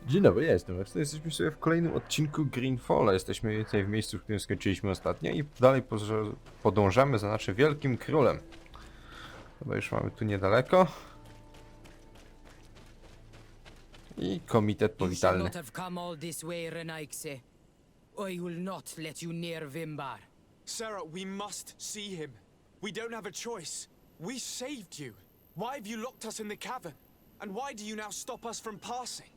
Dzień dobry, ja jestem Roxton. Jesteśmy sobie w kolejnym odcinku GreedFalla. Jesteśmy tutaj w miejscu, w którym skończyliśmy ostatnio i dalej podążamy za naszym wielkim królem. Chyba już mamy tu niedaleko. I komitet powitalny. Sarah, we must see him. We don't have a choice. We saved you. Why have you locked us in the cavern? And why do you now stop us from passing?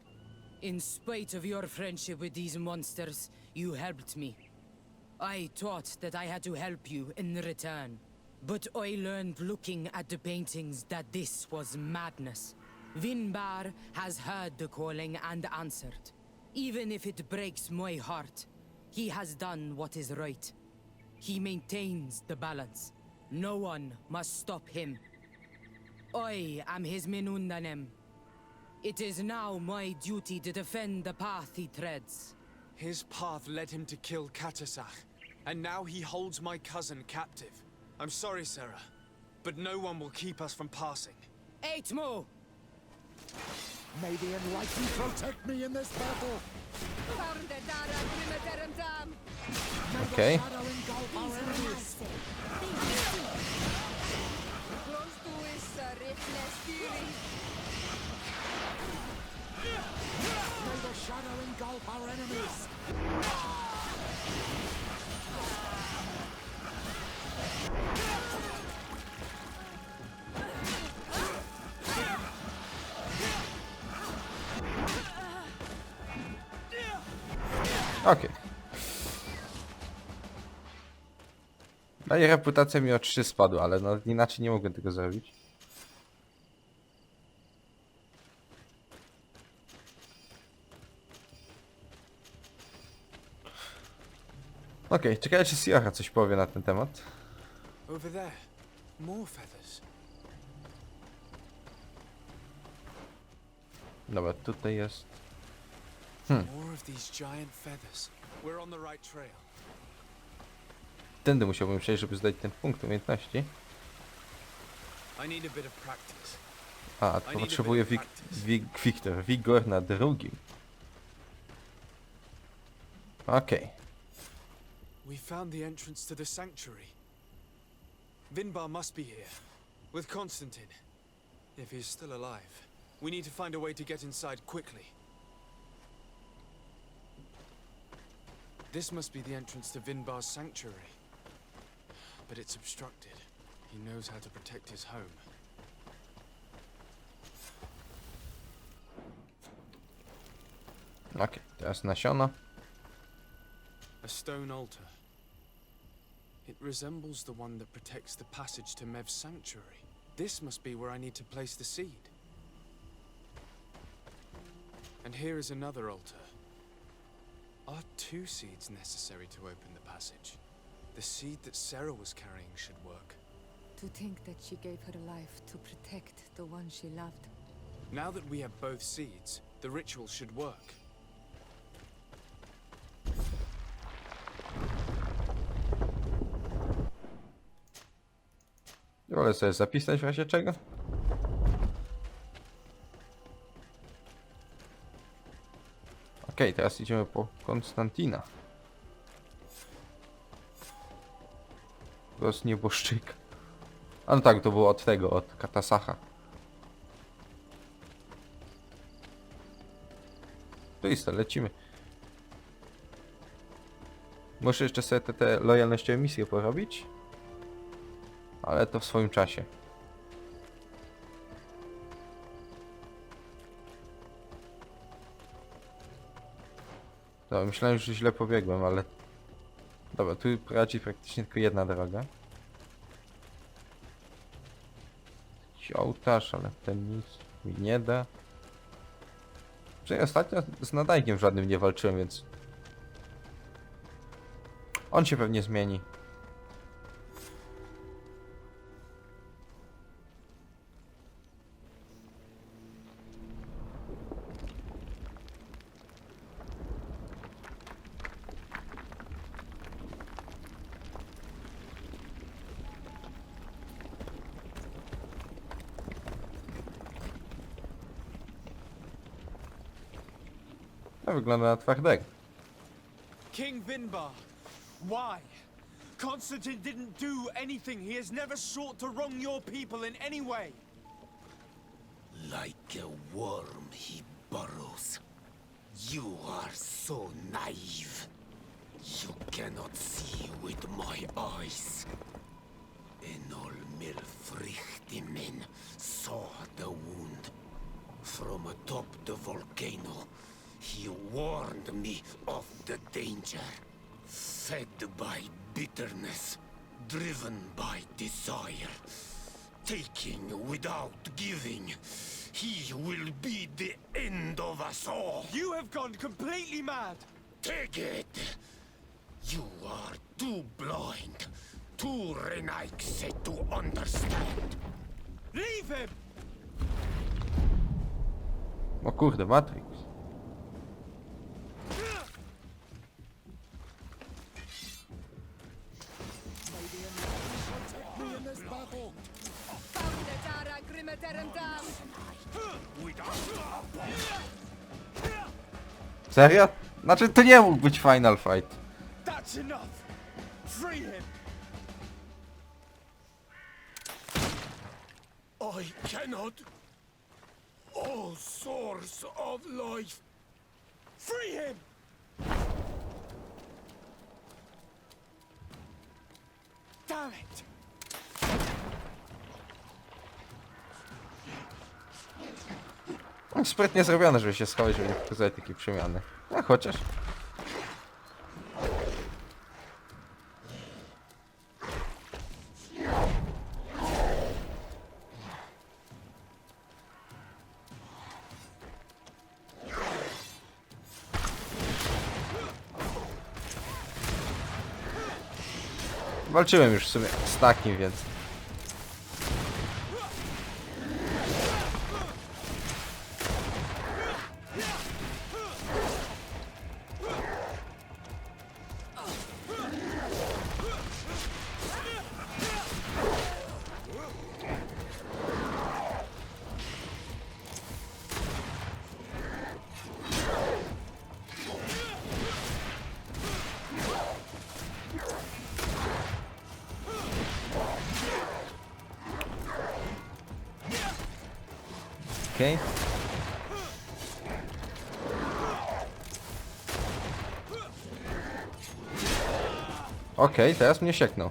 In spite of your friendship with these monsters, you helped me. I thought that I had to help you in return. But I learned looking at the paintings that this was madness. Vinbar has heard the calling and answered. Even if it breaks my heart, he has done what is right. He maintains the balance. No one must stop him. I am his Menundanem. It is now my duty to defend the path he treads. His path led him to kill Katasach, and now he holds my cousin captive. I'm sorry, Sarah, but no one will keep us from passing. Eitmo! May the Enlightened protect me in this battle! Okay. Shadow engulf our enemies! May the shadow engulf our enemies! Okej. No i reputacja mi o 3 spadła, ale no inaczej nie mogłem tego zrobić. Okej, czekaj, czy Siacha coś powie na ten temat. Over there, more feathers. Dobra, tutaj jest... More of these giant feathers. We're on the right trail. Tędy musiałbym przejść, żeby zdać ten punkt umiejętności. I need a bit of practice. A, to potrzebuję wigor na drugim. Okej. We found the entrance to the sanctuary. Vinbar must be here, with Constantine. If he's still alive, we need to find a way to get inside quickly. This must be the entrance to Vinbar's sanctuary. But it's obstructed. He knows how to protect his home. Okej, teraz nasiona. A stone altar. It resembles the one that protects the passage to Mev's sanctuary. This must be where I need to place the seed. And here is another altar. Are 2 seeds necessary to open the passage? The seed that Sarah was carrying should work. To think that she gave her life to protect the one she loved. Now that we have both seeds, the ritual should work. Wolę sobie zapisać w razie czego. Okej, teraz idziemy po Konstantina. To jest nieboszczyk. A no tak, to było od tego, od Katasacha. To jest to, lecimy. Muszę jeszcze sobie te lojalnościowe misje porobić. Ale to w swoim czasie. Dobra, myślałem, że źle pobiegłem, ale... Dobra, tu prowadzi praktycznie tylko jedna droga. Jakiś ołtarz, ale ten nic mi nie da. Przynajmniej ostatnio z nadajkiem żadnym nie walczyłem, więc... On się pewnie zmieni. No, wygląda na twardego. King Vinbar, why? Constantine didn't do anything. He has never sought to wrong your people in any way. Like a worm he burrows. You are so naive. You cannot see with my eyes. Enol Milfrichtimen saw the wound. From atop the volcano, he warned me of the danger. Fed by bitterness, driven by desire, taking without giving, he will be the end of us all. You have gone completely mad. Take it! You are too blind, too renaixed to understand. Leave him! O kurde, Matrix. Protect me in this battle. Serio? Znaczy, to nie mógł być final fight. That's enough. Free him. I cannot. O source of life! Free him! Damn it! Sprytnie zrobione, żeby się schować, żeby nie pokazać takiej przemiany. A chociaż. Walczyłem już w sumie z takim, więc... Okej. Okej, teraz mnie sieknął.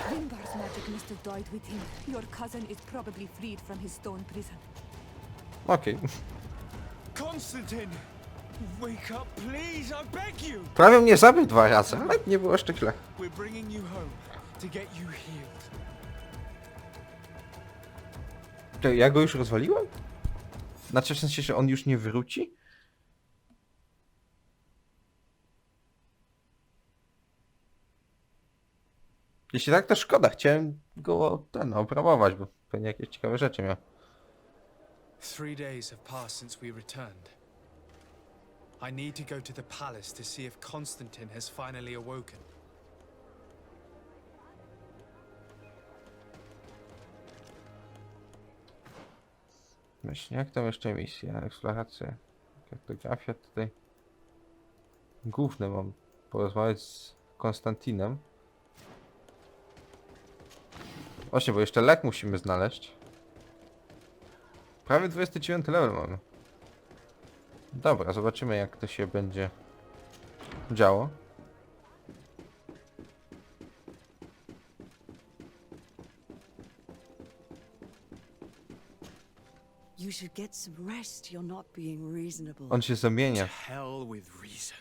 Vinbar's magic must have died with him. Your cousin is probably freed from his stone prison. Okej. Constantine! Wake up, please, I beg you! Prawie mnie zabił 2 razy, ale nie było jeszcze źle. We're bringing you home to get you healed. To ja go już rozwaliłem? Znaczy w sensie, że on już nie wróci? Jeśli tak, to szkoda. Chciałem go obramować, bo pewnie jakieś ciekawe rzeczy miał. 3 days have passed since we returned. I need to go to the palace to see if Constantine has finally awoken. Właśnie, jak tam jeszcze misja? Eksploracja, kartografia tutaj. Główne mam porozmawiać z Konstantinem. Właśnie, bo jeszcze lek musimy znaleźć. Prawie 29 level mamy. Dobra, zobaczymy jak to się będzie działo. You should get some rest. You're not being reasonable. On się zamienia. Hell with reason.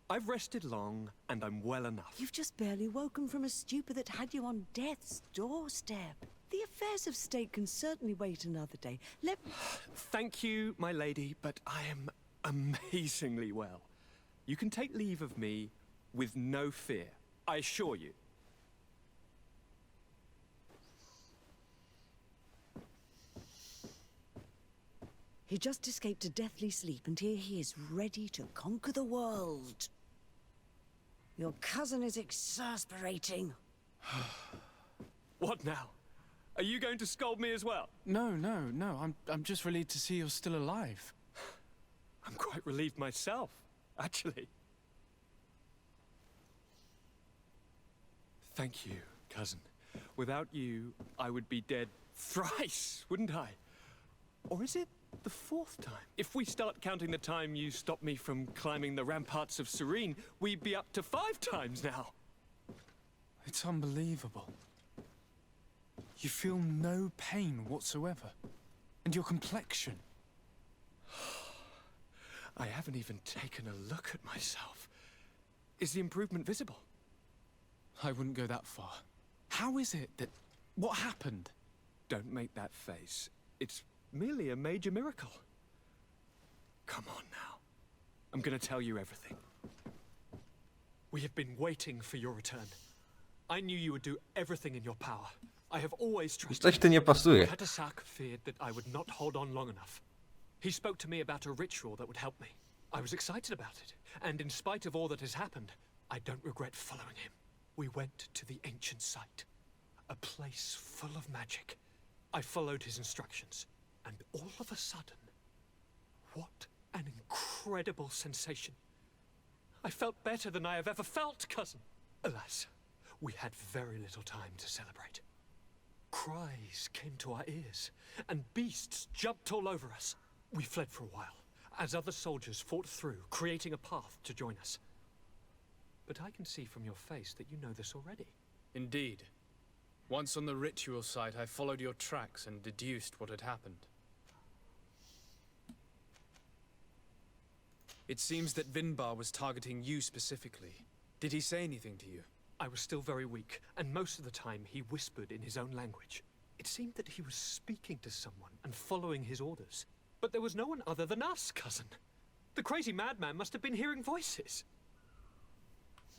I've rested long, and I'm well enough. You've just barely woken from a stupor that had you on death's doorstep. The affairs of state can certainly wait another day. Let Thank you, my lady, but I am amazingly well. You can take leave of me with no fear, I assure you. He just escaped a deathly sleep, and here he is, ready to conquer the world. Your cousin is exasperating. What now? Are you going to scold me as well? No. I'm just relieved to see you're still alive. I'm quite relieved myself, actually. Thank you, cousin. Without you, I would be dead thrice, wouldn't I? Or is it the fourth time? If we start counting the time you stopped me from climbing the ramparts of Serene, we'd be up to 5 times now. It's unbelievable. You feel no pain whatsoever. And your complexion. I haven't even taken a look at myself. Is the improvement visible? I wouldn't go that far. How is it that... What happened? Don't make that face. It's merely a major miracle. Come on now. I'm gonna tell you everything. We have been waiting for your return. I knew you would do everything in your power. I have always trusted Coś tu nie pasuje. Katasak feared that I would not hold on long enough. He spoke to me about a ritual that would help me. I was excited about it, and in spite of all that has happened, I don't regret following him. We went to the ancient site, a place full of magic. I followed his instructions, and all of a sudden, what an incredible sensation. I felt better than I have ever felt, cousin. Alas, we had very little time to celebrate. Cries came to our ears, and beasts jumped all over us. We fled for a while, as other soldiers fought through, creating a path to join us. But I can see from your face that you know this already. Indeed. Once on the ritual site, I followed your tracks and deduced what had happened. It seems that Vinbar was targeting you specifically. Did he say anything to you? I was still very weak, and most of the time he whispered in his own language. It seemed that he was speaking to someone and following his orders. But there was no one other than us, cousin. The crazy madman must have been hearing voices.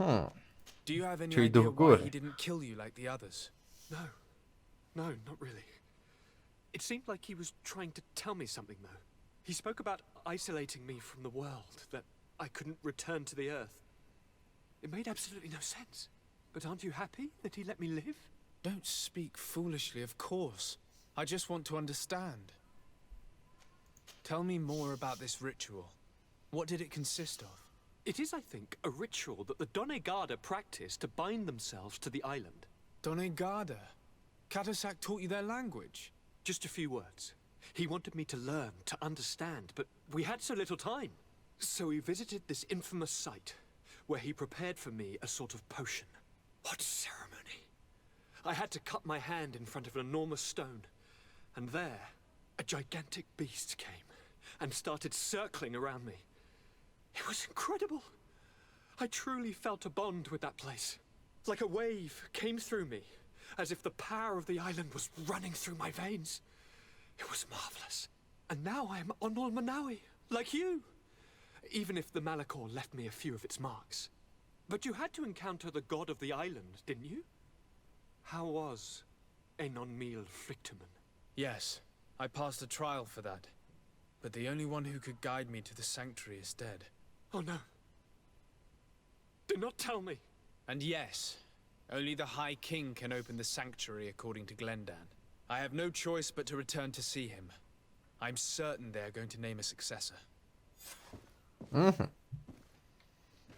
Do you have any Czyli idea do why góry. he didn't kill you like the others? No, not really. It seemed like he was trying to tell me something, though. He spoke about isolating me from the world, that I couldn't return to the Earth. It made absolutely no sense. But aren't you happy that he let me live? Don't speak foolishly, of course. I just want to understand. Tell me more about this ritual. What did it consist of? It is, I think, a ritual that the Donegada practice to bind themselves to the island. Donegada? Katasak taught you their language? Just a few words. He wanted me to learn, to understand, but we had so little time. So we visited this infamous site, where he prepared for me a sort of potion. What ceremony! I had to cut my hand in front of an enormous stone, and there, a gigantic beast came, and started circling around me. It was incredible! I truly felt a bond with that place. Like a wave came through me, as if the power of the island was running through my veins. It was marvelous. And now I am Onol Manawi, like you. Even if the Malachor left me a few of its marks. But you had to encounter the god of the island, didn't you? How was Enon Mil Flicterman? Yes, I passed a trial for that. But the only one who could guide me to the sanctuary is dead. Oh no. Do not tell me. And yes, only the High King can open the sanctuary according to Glendan. I have no choice but to return to see him. I'm certain they're going to name a successor.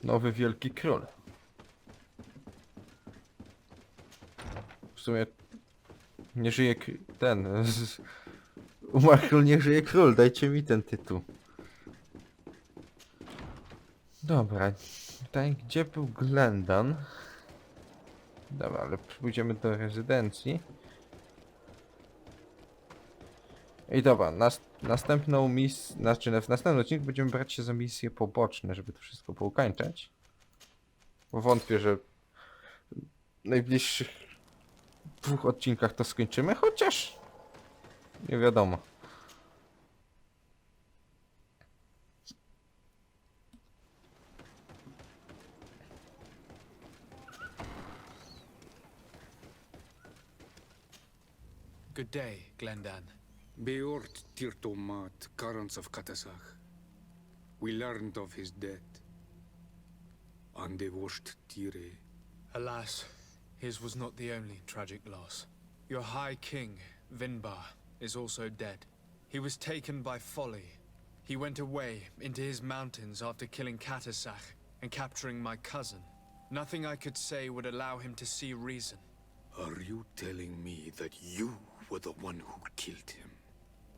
Nowy wielki król. W sumie nie żyje ten. Umarł król, niech żyje król. Dajcie mi ten tytuł. Dobra. Tutaj gdzie był Glendan? Dobra, ale pójdziemy do rezydencji. I dobra, następną misję, znaczy w następnym odcinku będziemy brać się za misje poboczne, żeby to wszystko poukańczać. Bo wątpię, że w najbliższych 2 odcinkach to skończymy, chociaż nie wiadomo. Good day, Glendan. Beort Tirtomat, currents of Katasach. We learned of his death. And they washed Tire. Alas, his was not the only tragic loss. Your High King, Vinbar, is also dead. He was taken by folly. He went away into his mountains after killing Katasach and capturing my cousin. Nothing I could say would allow him to see reason. Are you telling me that you were the one who killed him?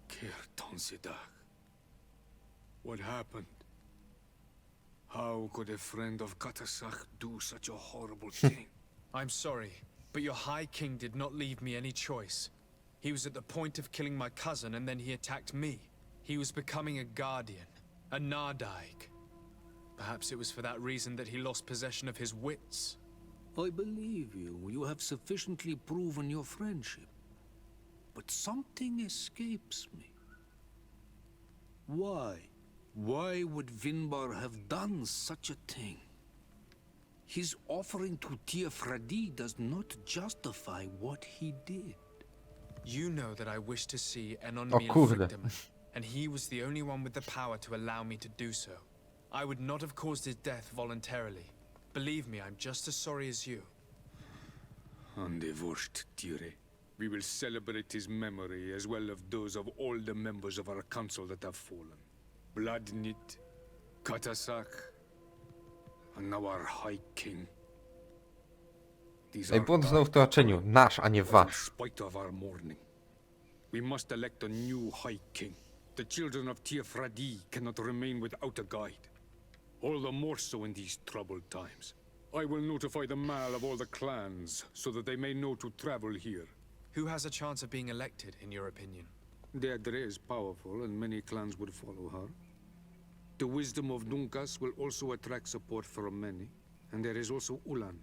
Kertonsidach. What happened? How could a friend of Katasach do such a horrible thing? I'm sorry, but your High King did not leave me any choice. He was at the point of killing my cousin and then he attacked me. He was becoming a guardian, a Nardaig. Perhaps it was for that reason that he lost possession of his wits. I believe you. You have sufficiently proven your friendship. But something escapes me. Why? Why would Vinbar have done such a thing? His offering to Tiafradi does not justify what he did. You know that I wish to see Enon O kurde. victim, and he was the only one with the power to allow me to do so. I would not have caused his death voluntarily. Believe me, I'm just as sorry as you. Undivorced Tire. We will celebrate his memory as well as those of all the members of our council that have fallen. Bloodnit, Katasak, and now our High King. These Ej, are błąd znowu w tłumaczeniu. Nasz, a nie in wasz. spite of our mourning, we must elect a new High King. The children of Tiafradi cannot remain without a guide. All the more so in these troubled times. I will notify the Mal of all the clans so that they may know to travel here. Who has a chance of being elected, in your opinion? Deirdre is powerful and many clans would follow her. The wisdom of Dunkas will also attract support from many. And there is also Ulan,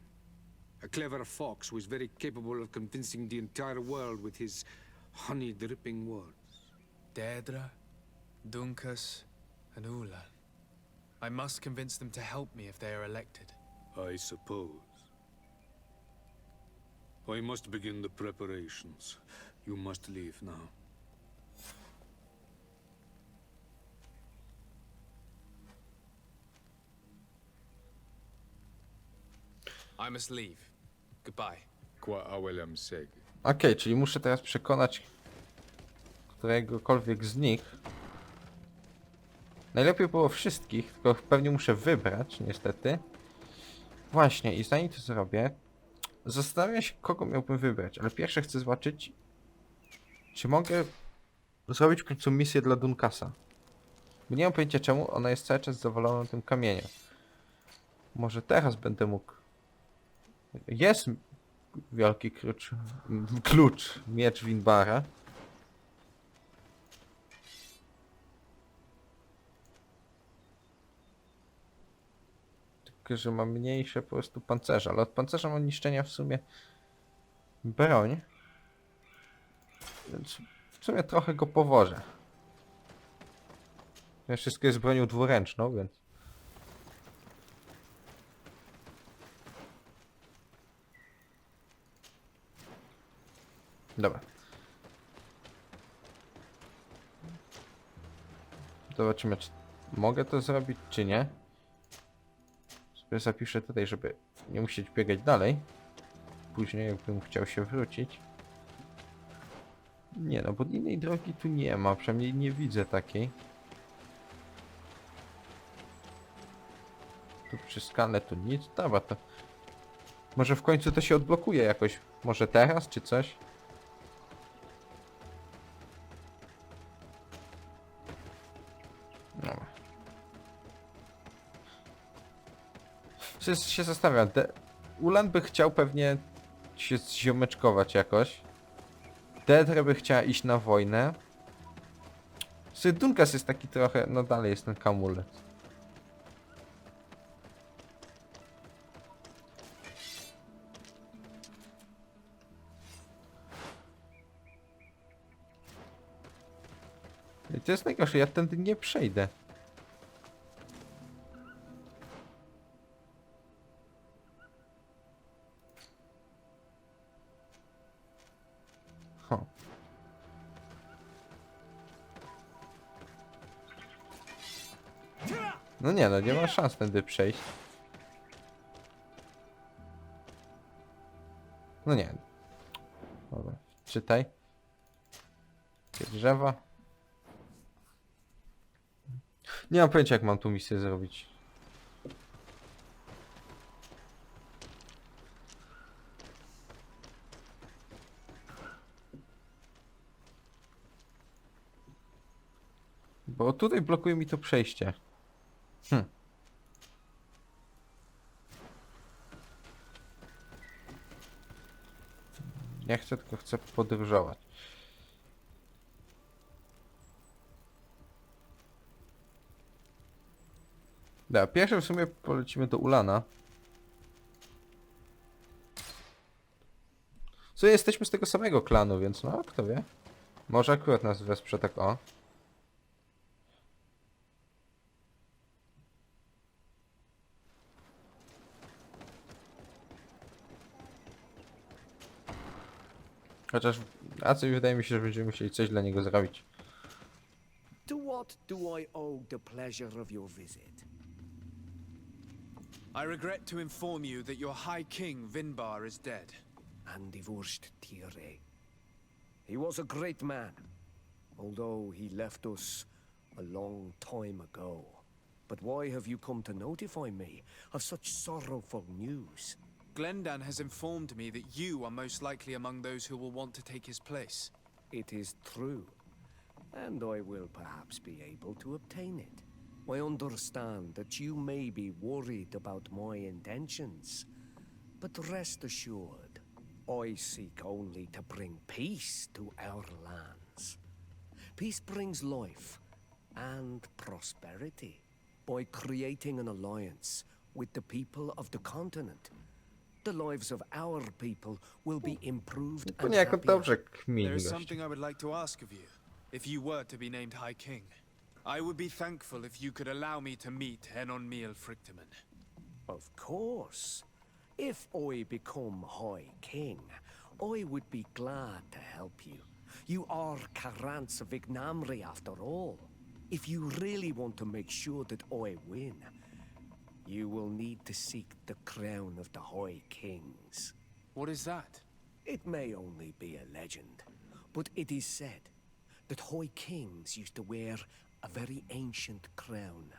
a clever fox who is very capable of convincing the entire world with his honey-dripping words. Deirdre, Dunkas, and Ulan. I must convince them to help me if they are elected. I suppose. I must begin the preparations. You must leave now. I must leave. Goodbye. Qua awelem seg. Okej, czyli muszę teraz przekonać któregokolwiek z nich. Najlepiej było wszystkich, tylko pewnie muszę wybrać, niestety. Właśnie, i zanim to zrobię, zastanawiam się, kogo miałbym wybrać, ale pierwsze chcę zobaczyć, czy mogę zrobić w końcu misję dla Dunkasa. Bo nie mam pojęcia czemu, ona jest cały czas zawalona tym kamieniem. Może teraz będę mógł... Jest wielki klucz, miecz Winbara. Tylko że ma mniejsze po prostu pancerze, ale od pancerza ma niszczenia w sumie broń. Więc w sumie trochę go powożę. Wszystko jest bronią dwuręczną, więc... Dobra. Zobaczymy, czy mogę to zrobić, czy nie. Sobie zapiszę tutaj, żeby nie musieć biegać dalej. Później, jakbym chciał się wrócić. Nie no, bo innej drogi tu nie ma, przynajmniej nie widzę takiej. Tu przy skale tu nic, dobra, to... Może w końcu to się odblokuje jakoś, może teraz, czy coś? Dobra. Się zastanawiam, Ulan by chciał pewnie się zziomeczkować jakoś. Deirdre by chciała iść na wojnę. Dunkas jest taki trochę, no dalej jest ten kamulec. I to jest najgorsze, ja tędy nie przejdę. Ho. No nie, no nie ma szans tędy przejść. No nie. Dobra, czytaj. Jakie drzewa. Nie mam pojęcia, jak mam tu misję zrobić. Bo tutaj blokuje mi to przejście. Nie chcę, tylko chcę podróżować. Dobra, pierwsze w sumie polecimy do Ulana. Co, jesteśmy z tego samego klanu, więc no, kto wie. Może akurat nas wesprze tak o. Chociaż raczej wydaje mi się, że będziemy musieli coś dla niego zrobić. To what do I owe the pleasure of your visit? I regret to inform you that your High King, Vinbar, is dead. And divorced Tire. He was a great man, although he left us a long time ago. But why have you come to notify me of such sorrowful news? Glendan has informed me that you are most likely among those who will want to take his place. It is true, and I will perhaps be able to obtain it. I understand that you may be worried about my intentions, but rest assured, I seek only to bring peace to our lands. Peace brings life and prosperity by creating an alliance with the people of the continent. The lives of our people will be improved and Niejako happier. dobrze kmini There is gość. something I would like to ask of you, if you were to be named High King. I would be thankful if you could allow me to meet Henon Miel Frichteman. Of course. If I become High King, I would be glad to help you. You are Karant's Vignamri after all. If you really want to make sure that I win, you will need to seek the crown of the High Kings. What is that? It may only be a legend, but it is said that High Kings used to wear a very ancient crown.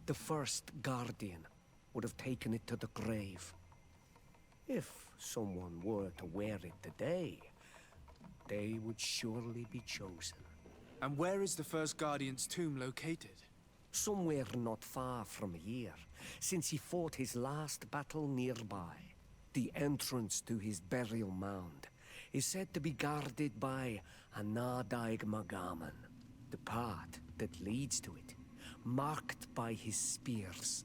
The first guardian would have taken it to the grave. If someone were to wear it today, they would surely be chosen. And where is the first Guardian's tomb located? Somewhere not far from here, since he fought his last battle nearby. The entrance to his burial mound is said to be guarded by a Nadaig Magaman, the path that leads to it, marked by his spears,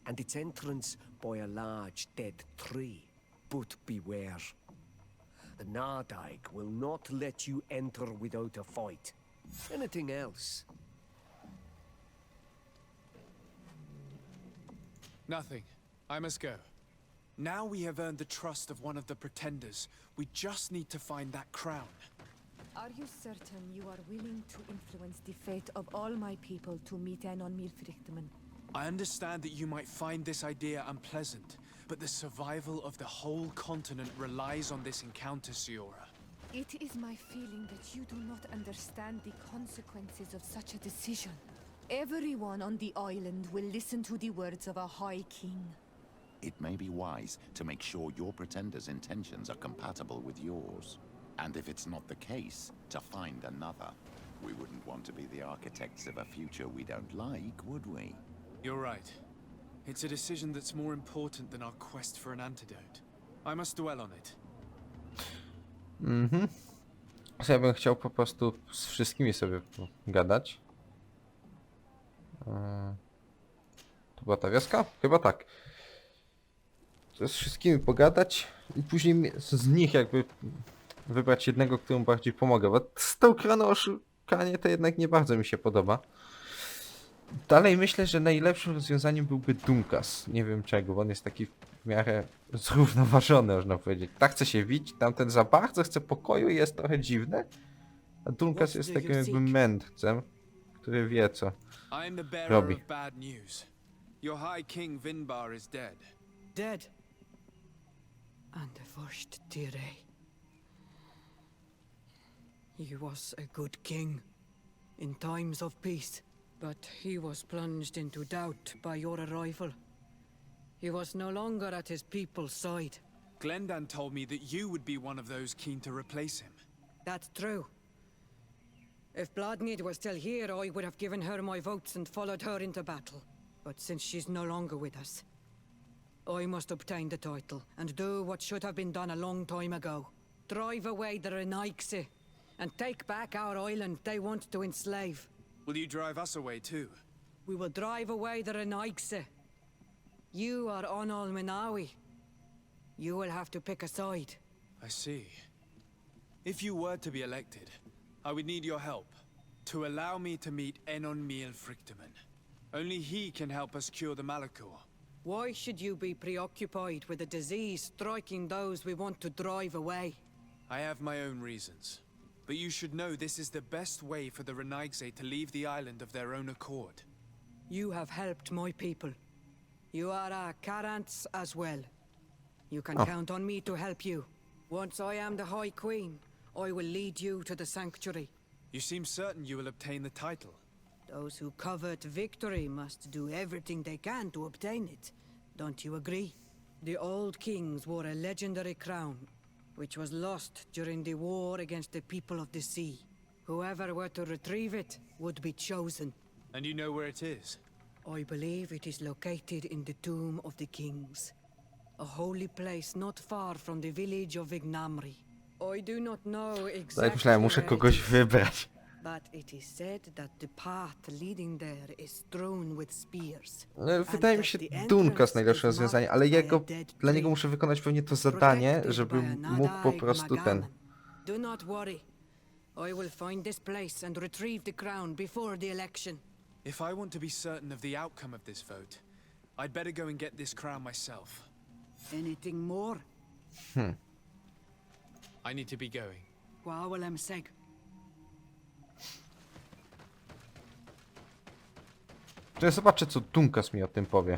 and its entrance by a large dead tree. But beware. The Nadaig will not let you enter without a fight. Anything else? Nothing. I must go. Now we have earned the trust of one of the pretenders. We just need to find that crown. Are you certain you are willing to influence the fate of all my people to meet Henon Miel Frichteman? I understand that you might find this idea unpleasant, but the survival of the whole continent relies on this encounter, Siora. It is my feeling that you do not understand the consequences of such a decision. Everyone on the island will listen to the words of a High King. It may be wise to make sure your pretender's intentions are compatible with yours. And if it's not the case, to find another. We wouldn't want to be the architects of a future we don't like, would we? You're right. It's a decision that's more important than our quest for an antidote. I must dwell on it. So ja bym chciał po prostu z wszystkimi sobie gadać. To była ta wioska? Chyba tak. Z wszystkimi pogadać i później z nich jakby wybrać jednego, któremu bardziej pomogę. Bo z tą kranosz szukanie to jednak nie bardzo mi się podoba. Dalej myślę, że najlepszym rozwiązaniem byłby Dunkas. Nie wiem czego, bo on jest taki w miarę zrównoważony, można powiedzieć. Tak chce się wić, tamten za bardzo chce pokoju i jest trochę dziwny. A Dunkas jest takim jakby mędrcem, który wie co I am the bearer robi. of bad news. Your High King Vinbar is dead. Dead. And the first Tire. He was a good king in times of peace, but he was plunged into doubt by your arrival. He was no longer at his people's side. Glendan told me that you would be one of those keen to replace him. That's true. If Bladnid were still here, I would have given her my votes and followed her into battle. But since she's no longer with us, I must obtain the title and do what should have been done a long time ago. Drive away the Renaigse and take back our island they want to enslave. Will you drive us away too? We will drive away the Renaigse. You are Onal Minawi. You will have to pick a side. I see. If you were to be elected, I would need your help to allow me to meet Enon Miel Frichteman. Only he can help us cure the Malachor. Why should you be preoccupied with a disease striking those we want to drive away? I have my own reasons. But you should know this is the best way for the Renaigse to leave the island of their own accord. You have helped my people. You are our Karants as well. You can count on me to help you. Once I am the High Queen, I will lead you to the sanctuary. You seem certain you will obtain the title. Those who covet victory must do everything they can to obtain it. Don't you agree? The old kings wore a legendary crown, which was lost during the war against the people of the sea. Whoever were to retrieve it would be chosen. And you know where it is? I believe it is located in the Tomb of the Kings, a holy place not far from the village of Ignamri. I do not know Tak exactly myślałem, muszę where it kogoś is, wybrać. but it is said that the path leading there is strewn with spears. Wydaje mi się Dunkas najlepsze rozwiązanie, ale dla niego muszę wykonać pewnie to zadanie, żeby mógł po prostu ten... Do not worry. I will find this place and retrieve the crown before the election. If I want to be certain of the outcome of this vote, I'd better go and get this crown myself. Anything more? I need to be going. Wawalem seg. To ja zobaczę, co Dunkas mi o tym powie.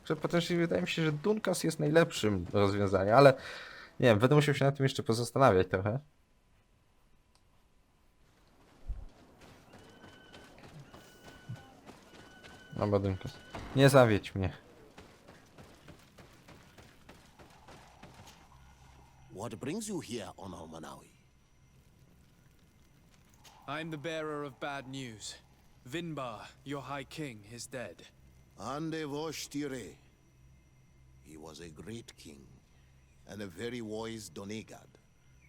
Że potężnie wydaje mi się, że Dunkas jest najlepszym rozwiązaniem, ale nie wiem, będę musiał się nad tym jeszcze pozastanawiać trochę. Dobra, Dunkas. Nie zawiedź mnie. What brings you here, Onal Minawi? I'm the bearer of bad news. Vinbar, your High King, is dead. Ande Voshtire. He was a great king, and a very wise Donegad.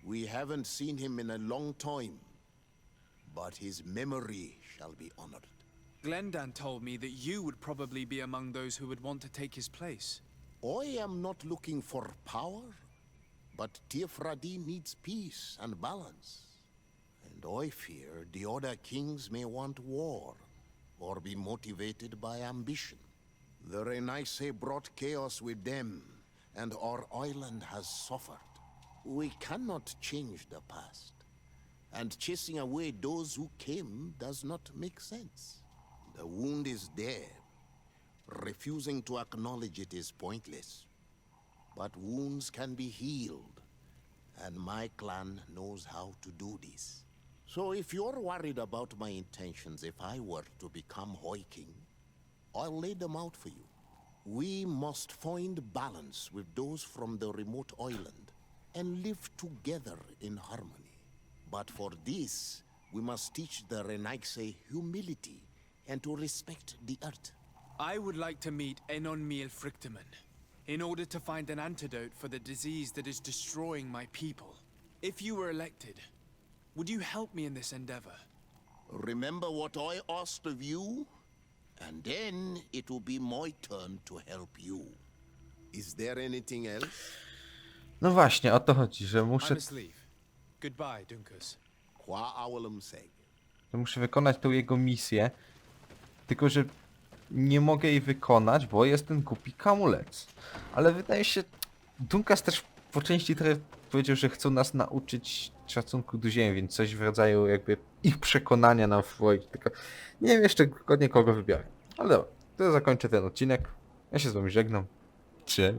We haven't seen him in a long time, but his memory shall be honored. Glendan told me that you would probably be among those who would want to take his place. I am not looking for power, but Tiefradi needs peace and balance. And I fear the other kings may want war, or be motivated by ambition. The Renaigse brought chaos with them, and our island has suffered. We cannot change the past, and chasing away those who came does not make sense. The wound is there. Refusing to acknowledge it is pointless. But wounds can be healed, and my clan knows how to do this. So if you're worried about my intentions if I were to become High King, I'll lay them out for you. We must find balance with those from the remote island and live together in harmony. But for this, we must teach the Renaigse humility and to respect the earth. I would like to meet Enon Miel Frichteman in order to find an antidote for the disease that is destroying my people. If you were elected, would you help me in this endeavor? Remember what I asked of you? And then it will be my turn to help you. Is there anything else? No właśnie, o to chodzi, że I muszę, must leave. Goodbye, Dunkus. Qua awolum seg. wykonać tą jego misję. Tylko, że nie mogę jej wykonać, bo jest ten głupi kamulec. Ale wydaje się, Dunkas też po części trochę powiedział, że chcą nas nauczyć szacunku do ziemi, więc coś w rodzaju jakby ich przekonania nam wprowadzić. Tylko nie wiem jeszcze dokładnie kogo wybiorę. Ale dobra, to zakończę ten odcinek. Ja się z wami żegnam. Cześć.